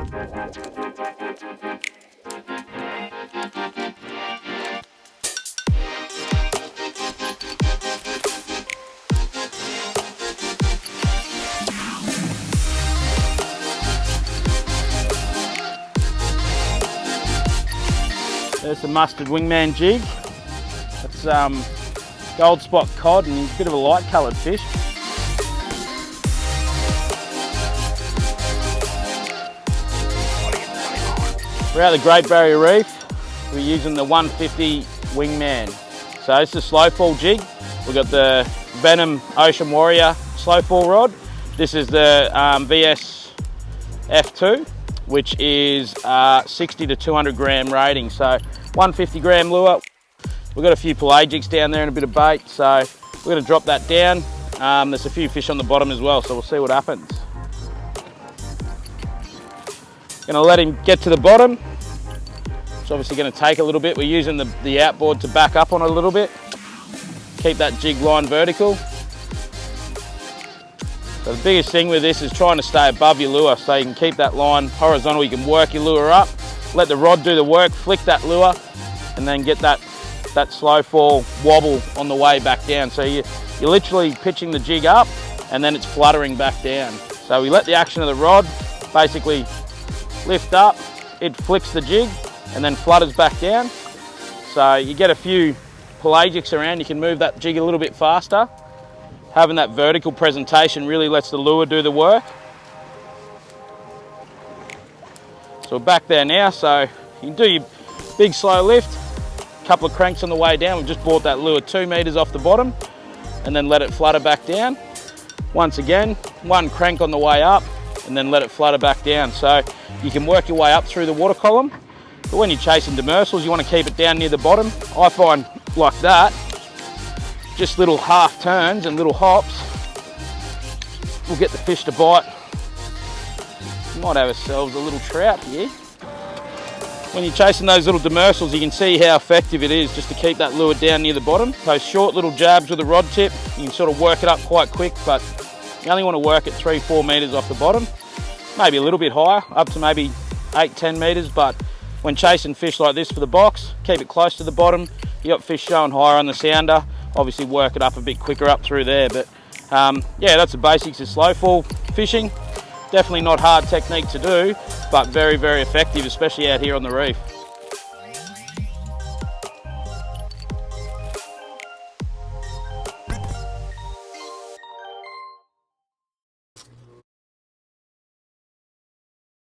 There's the mustard wingman jig. That's gold spot cod, and he's a bit of a light coloured fish. We're out of the Great Barrier Reef. We're using the 150 wingman. So it's a slow fall jig. We've got the Venom Ocean Warrior slow fall rod. This is the VS F2, which is 60 to 200 gram rating. So 150 gram lure. We've got a few pelagics down there and a bit of bait. So we're gonna drop that down. There's a few fish on the bottom as well, so we'll see what happens. Gonna let him get to the bottom. It's obviously gonna take a little bit. We're using the outboard to back up on it a little bit. Keep that jig line vertical. So the biggest thing with this is trying to stay above your lure so you can keep that line horizontal. You can work your lure up, let the rod do the work, flick that lure, and then get that slow fall wobble on the way back down. So you're literally pitching the jig up and then it's fluttering back down. So we let the action of the rod basically lift up, it flicks the jig and then flutters back down. So you get a few pelagics around, you can move that jig a little bit faster. Having that vertical presentation really lets the lure do the work. So we're back there now, so you can do your big slow lift, a couple of cranks on the way down. We've just brought that lure 2 meters off the bottom and then let it flutter back down. Once again, 1 crank on the way up and then let it flutter back down. So you can work your way up through the water column, but when you're chasing demersals, you want to keep it down near the bottom. I find like that, just little half turns and little hops will get the fish to bite. We might have ourselves a little trout here. When you're chasing those little demersals, you can see how effective it is just to keep that lure down near the bottom. Those short little jabs with the rod tip, you can sort of work it up quite quick, but you only want to work it 3-4 meters off the bottom. Maybe a little bit higher, up to maybe 8-10 meters, but when chasing fish like this for the box, keep it close to the bottom. You got fish showing higher on the sounder, obviously work it up a bit quicker up through there. But yeah, that's the basics of slow fall fishing. Definitely not hard technique to do, but very, very effective, especially out here on the reef.